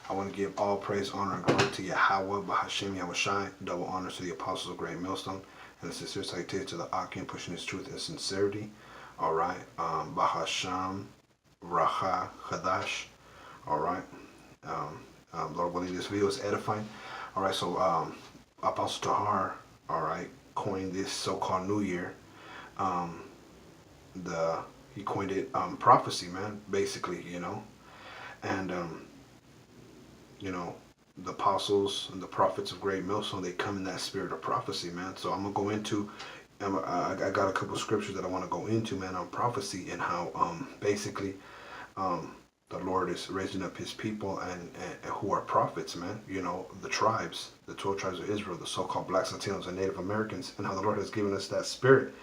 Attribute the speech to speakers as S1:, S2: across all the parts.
S1: I want to give all praise, honor, and glory to Yahawah, bahasham, Yahawashi. Double honor to the apostles of Great Millstone. And a sincere salutation to the Akim pushing his truth and sincerity. All right. Bahasham, Rawchaa, Qadash. All right. Lord willing, this video is edifying. All right. So Apostle Tahar, all right, coined this so-called New Year. He coined it prophecy, man, basically, and the apostles and the prophets of Great Millstone, they come in that spirit of prophecy, man. So I'm gonna go into, I got a couple of scriptures that I want to go into, man, on prophecy and how basically the Lord is raising up his people and who are prophets, man. The tribes, the 12 tribes of Israel, the so-called blacks, Latinos, and Native Americans, and how the Lord has given us that spirit.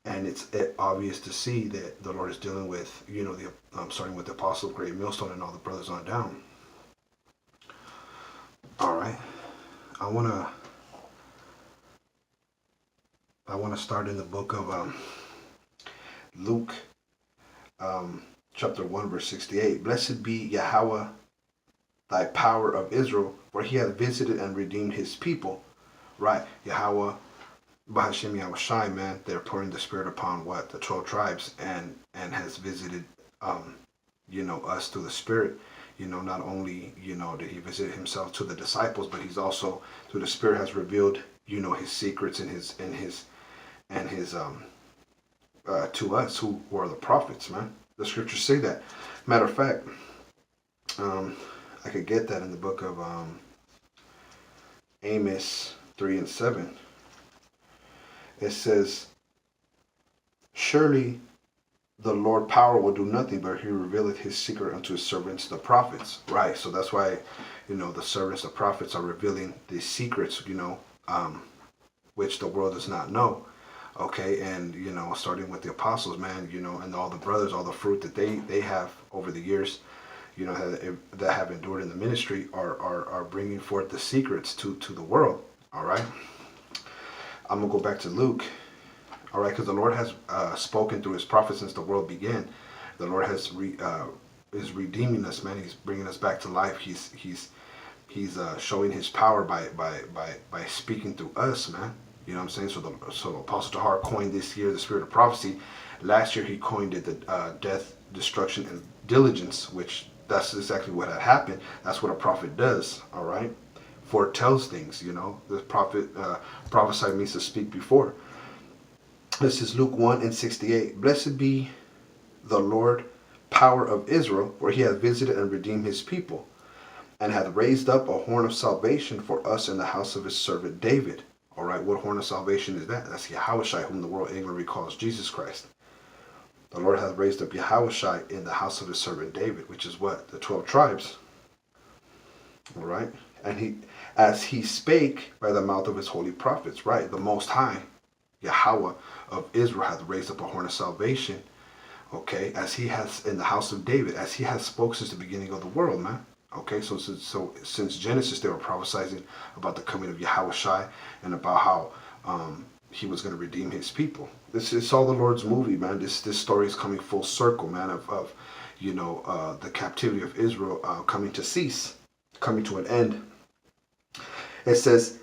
S1: And it's obvious to see that the Lord is dealing with, starting with the apostle of Great Millstone and all the brothers on down. All right, I wanna start in the book of Luke, chapter 1, verse 68. Blessed be Yahawah, thy power of Israel, for he hath visited and redeemed his people. Right, Yahawah, bahasham, Yahawashi, man, they're pouring the spirit upon what? The 12 tribes, and has visited, us through the spirit. Not only, did he visit himself to the disciples, but he's also, through the spirit, has revealed, his secrets and his to us who are the prophets, man. The scriptures say that. Matter of fact, I could get that in the book of Amos 3 and 7. It says, surely the Lord power will do nothing, but he revealeth his secret unto his servants, the prophets. Right. So that's why, the servants, the prophets, are revealing these secrets, which the world does not know. Okay. And, starting with the apostles, man, and all the brothers, all the fruit that they have over the years, that have endured in the ministry are bringing forth the secrets to the world. All right. I'm going to go back to Luke. All right, because the Lord has spoken through his prophets since the world began. The Lord has is redeeming us, man. He's bringing us back to life. He's showing his power by speaking through us, man. You know what I'm saying? So Apostle Tahar coined this year the spirit of prophecy. Last year he coined it the death, destruction, and diligence, which that's exactly what had happened. That's what a prophet does. All right, foretells things. The prophet prophesy means to speak before. This is Luke 1 and 68. Blessed be the Lord, power of Israel, for he hath visited and redeemed his people, and hath raised up a horn of salvation for us in the house of his servant David. All right, what horn of salvation is that? That's Yahawashi, whom the world ignorantly calls Jesus Christ. The Lord hath raised up Yahawashi in the house of his servant David, which is what? The 12 tribes. All right, and as he spake by the mouth of his holy prophets, right? The Most High, Yahawah of Israel, hath raised up a horn of salvation, okay, as he has in the house of David, as he has spoke since the beginning of the world, man. Okay, so since Genesis, they were prophesying about the coming of Yahawashi and about how he was going to redeem his people. This is all the Lord's movie, man. This story is coming full circle, man, of the captivity of Israel coming to cease, coming to an end. It says,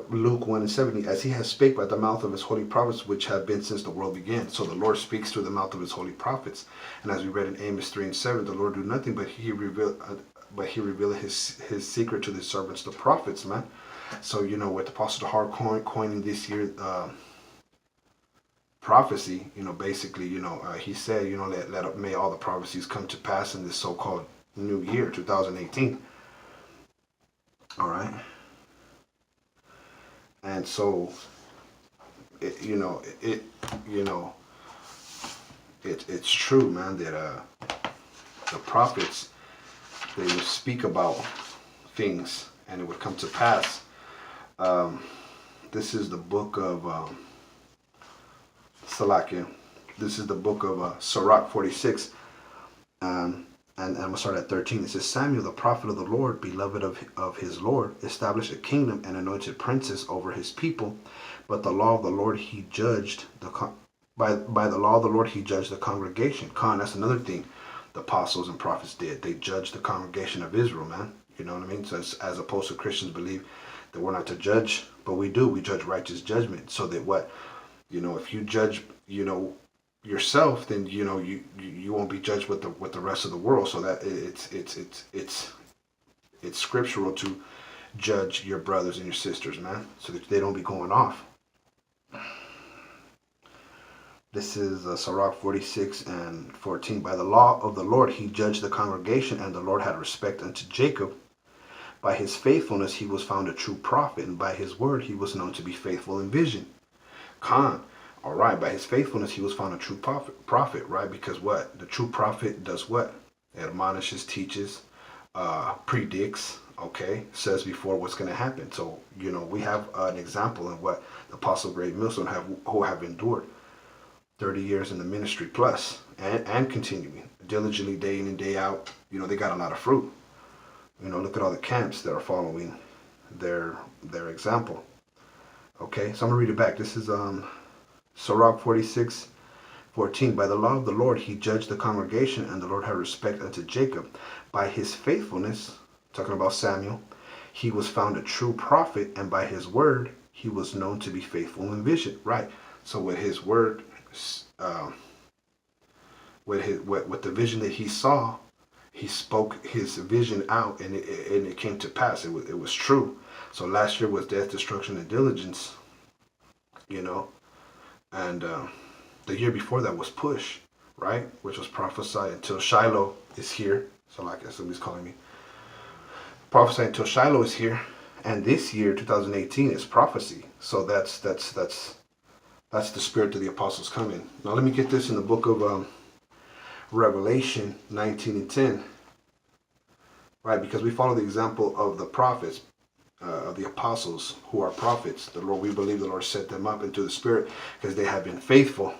S1: Luke 1 and 70, as he has spake by the mouth of his holy prophets, which have been since the world began. So the Lord speaks through the mouth of his holy prophets. And as we read in Amos 3 and 7, the Lord do nothing, but he revealed his secret to the servants, the prophets, man. So, with the Apostle Tahar coining this year prophecy, basically, he said, may all the prophecies come to pass in this so-called new year, 2018. All right. And so, it's true, man, that the prophets, they would speak about things and it would come to pass. This is the book of Salakia. This is the book of Sirach 46. And I'm going to start at 13. It says, Samuel, the prophet of the Lord, beloved of his Lord, established a kingdom and anointed princes over his people. But the law of the Lord he judged, by the law of the Lord he judged the congregation. That's another thing. the apostles and prophets did. They judged the congregation of Israel, man. You know what I mean? So as opposed to Christians believe that we're not to judge, but we do. We judge righteous judgment. So that what, if you judge, yourself, then you won't be judged with the rest of the world. So that it's scriptural to judge your brothers and your sisters, man, so that they don't be going off. This is Sirach 46 and 14. By the law of the Lord he judged the congregation, and the Lord had respect unto Jacob. By his faithfulness he was found a true prophet, and by his word he was known to be faithful in vision. Khan. All right, by his faithfulness he was found a true prophet, right? Because what? The true prophet does what? Admonishes, teaches, predicts, okay, says before what's going to happen. So, we have an example in what the Apostle Great Millstone who have endured 30 years in the ministry plus and continuing diligently day in and day out. They got a lot of fruit. Look at all the camps that are following their example. Okay, so I'm going to read it back. This is Sirach 46:14. By the law of the Lord he judged the congregation, and the Lord had respect unto Jacob. By his faithfulness, talking about Samuel, he was found a true prophet, and by his word he was known to be faithful in vision. Right. So with his word, with the vision that he saw, he spoke his vision out, and it came to pass. It was true. So last year was death, destruction, and diligence. And the year before that was push, right? Which was prophesied until Shiloh is here. So like somebody's calling me. Prophesy until Shiloh is here. And this year, 2018, is prophecy. So that's the spirit of the apostles coming. Now let me get this in the book of Revelation 19 and 10. Right? Because we follow the example of the prophets. Of the apostles who are prophets. The Lord, we believe the Lord set them up into the spirit because they have been faithful.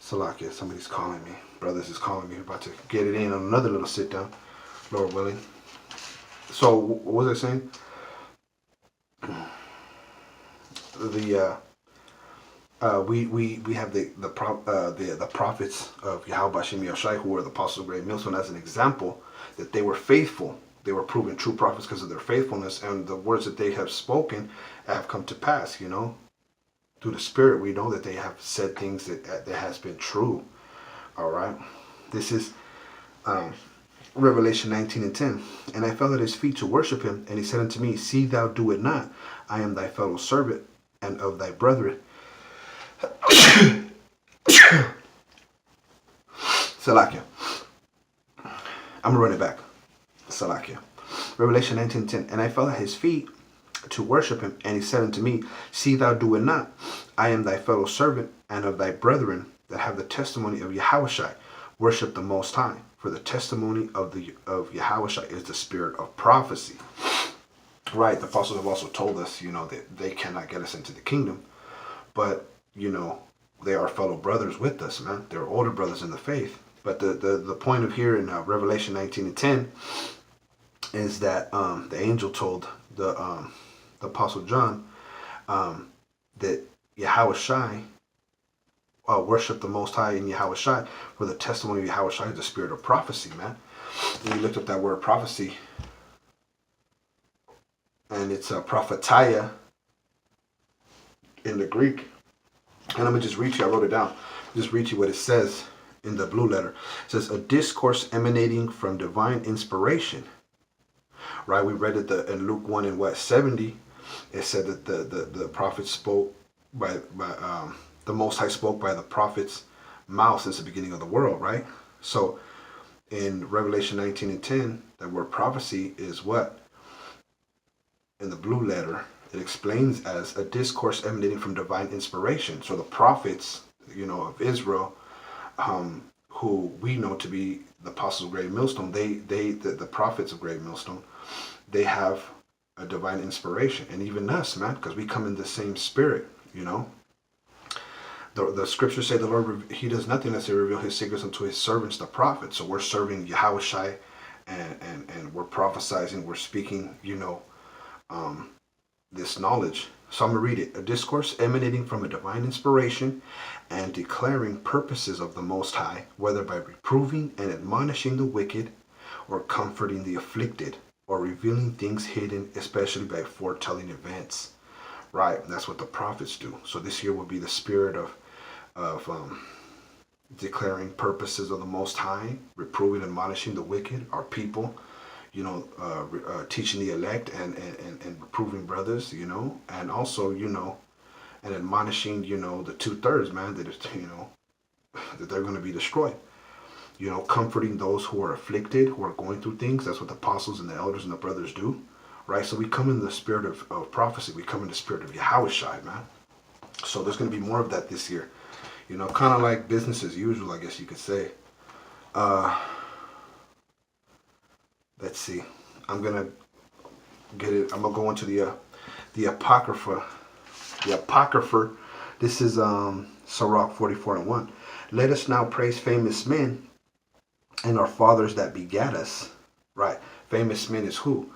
S1: Salakia, somebody's calling me. Brothers is calling me. We're about to get it in on another little sit down, Lord willing. So what was I saying? We have the prophets of Yahawashi who were the apostles of Great Millstone as an example that they were faithful. They were proven true prophets because of their faithfulness, and the words that they have spoken have come to pass. Through the Spirit, we know that they have said things that has been true. All right, this is Revelation 19 and 10. And I fell at his feet to worship him, and he said unto me, See thou do it not. I am thy fellow servant and of thy brethren. Salakia. I'm gonna run it back. Salakia. Revelation 19:10. And I fell at his feet to worship him, and he said unto me, See thou do it not. I am thy fellow servant and of thy brethren that have the testimony of Yahawashi. Worship the Most High, for the testimony of Yahawashi is the spirit of prophecy. Right, the apostles have also told us, that they cannot get us into the kingdom, but they are fellow brothers with us, man. They're older brothers in the faith. But the point of here in Revelation 19 and 10 is that the angel told the Apostle John that Yahawashi, worship the Most High in Yahawashi, for the testimony of Yahawashi is the spirit of prophecy, man. And you looked up that word prophecy, and it's a prophetia in the Greek. And I'm going to just read you, I wrote it down, just read you what it says in the blue letter. It says, a discourse emanating from divine inspiration. Right, we read it in Luke 1 and 70. It said that the prophet spoke by the Most High spoke by the prophet's mouth since the beginning of the world, right? So in Revelation 19 and 10, that word prophecy is what? In the blue letter, it explains as a discourse emanating from divine inspiration. So the prophets, of Israel, who we know to be the apostles of Great Millstone, the prophets of Great Millstone, they have a divine inspiration. And even us, man, because we come in the same spirit, The scriptures say the Lord, he does nothing unless he reveal his secrets unto his servants, the prophets. So we're serving Yahawashi, and we're prophesying, we're speaking, this knowledge So I'm going to read it. A discourse emanating from a divine inspiration and declaring purposes of the Most High, whether by reproving and admonishing the wicked, or comforting the afflicted, or revealing things hidden, especially by foretelling events. Right, that's what the prophets do. So this here will be the spirit of declaring purposes of the Most High, reproving and admonishing the wicked, our people, teaching the elect and reproving brothers, and also, and admonishing, the 2/3, man, that that they're going to be destroyed. Comforting those who are afflicted, who are going through things. That's what the apostles and the elders and the brothers do, right? So we come in the spirit of prophecy. We come in the spirit of Yahawashi, man. So there's going to be more of that this year. Kind of like business as usual, I guess you could say. Let's see. I'm going to get it. I'm going to go into the Apocrypha. The Apocrypha. This is Sirach 44:1. Let us now praise famous men and our fathers that begat us. Right. Famous men is who?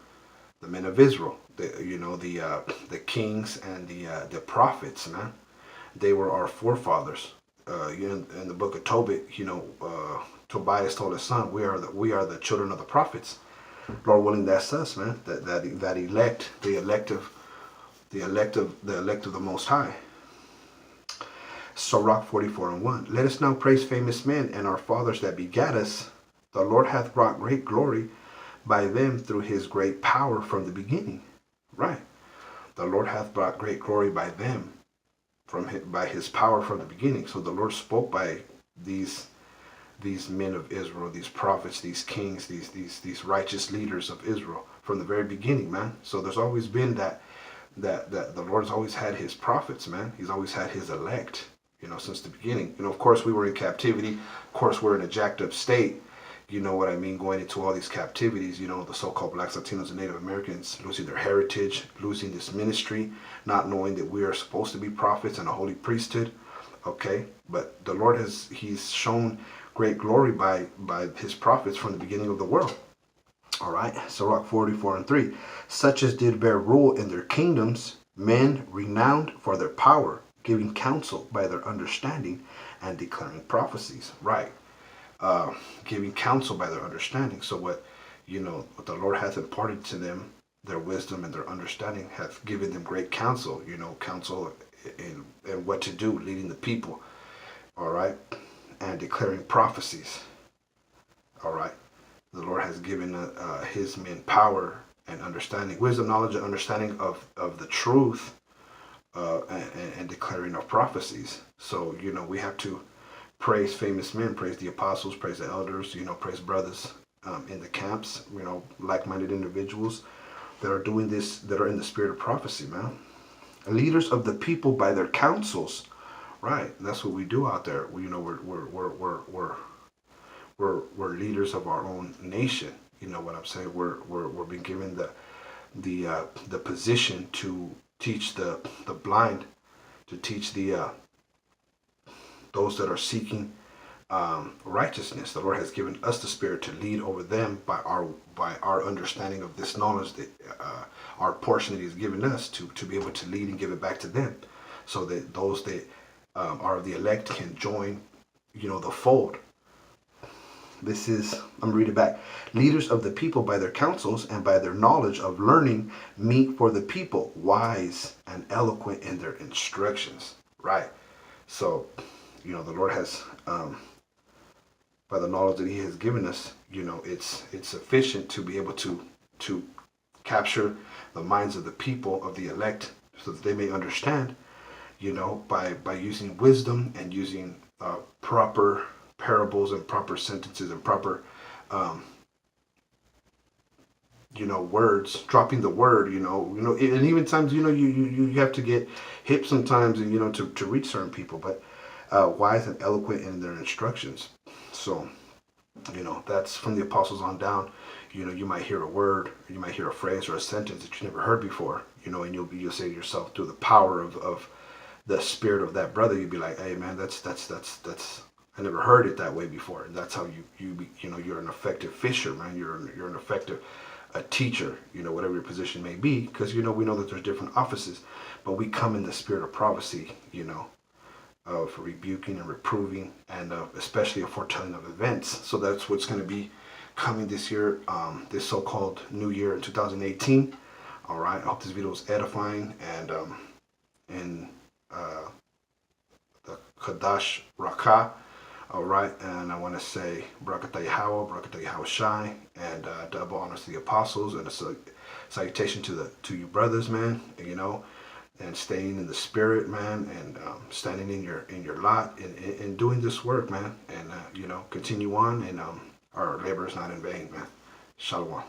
S1: The men of Israel. The kings and the prophets, man. They were our forefathers. In the book of Tobit, Tobias told his son, we are the children of the prophets. Lord willing, that's us, man. That elect, the elect of the Most High. Sirach 44:1. Let us now praise famous men and our fathers that begat us. The Lord hath brought great glory by them through his great power from the beginning. Right. The Lord hath brought great glory by them by his power from the beginning. So the Lord spoke by these men of Israel, these prophets, these kings, these righteous leaders of Israel from the very beginning, man. So there's always been that the Lord's always had his prophets, man. He's always had his elect, since the beginning. Of course we were in captivity. Of course we're in a jacked up state. You know what I mean? Going into all these captivities, the so-called blacks, Latinos, and Native Americans losing their heritage, losing this ministry, not knowing that we are supposed to be prophets and a holy priesthood. Okay, but the Lord he's shown great glory by his prophets from the beginning of the world. All right, Sirach 44:3. Such as did bear rule in their kingdoms, men renowned for their power, giving counsel by their understanding and declaring prophecies. Right. Giving counsel by their understanding. So what the Lord hath imparted to them, their wisdom and their understanding, hath given them great counsel, counsel in what to do, leading the people, all right, and declaring prophecies, all right. The Lord has given his men power and understanding, wisdom, knowledge, and understanding of the truth, and declaring of prophecies. So, we have to praise famous men, praise the apostles, praise the elders, praise brothers in the camps, like-minded individuals that are doing this, that are in the spirit of prophecy, man. Leaders of the people by their counsels, right? That's what we do out there. We're leaders of our own nation. You know what I'm saying? We're being given the position to teach the blind, to teach those that are seeking righteousness. The Lord has given us the spirit to lead over them by our understanding of this knowledge, that our portion that He's given us to be able to lead and give it back to them, so that those that are the elect can join, the fold. This is, I'm reading back. Leaders of the people by their counsels and by their knowledge of learning meet for the people, wise and eloquent in their instructions. Right. So, the Lord has, by the knowledge that He has given us, it's sufficient to be able to capture the minds of the people, of the elect, so that they may understand, by using wisdom and using proper parables and proper sentences and proper, words, dropping the word, and even times, you have to get hip sometimes, and, to reach certain people, but wise and eloquent in their instructions. So, that's from the apostles on down. You might hear a word, you might hear a phrase or a sentence that you never heard before, and you'll say to yourself, through the power of the spirit of that brother, you'd be like, hey man, that's I never heard it that way before. And that's how you're an effective fisher, man. You're an effective a teacher, whatever your position may be, because we know that there's different offices, but we come in the spirit of prophecy, of rebuking and reproving, and especially a foretelling of events. So that's what's going to be coming this year, this so-called new year in 2018. All right, I hope this video is edifying, and in the Qadash Rawchaa. All right, and I want to say Barakatah Yahawah, Barakatah Yahawashi, and double honors to the apostles, and a salutation to you brothers, man. And staying in the spirit, man, and standing in your lot, and doing this work, man, and continue on, and our labor is not in vain, man. Shalom.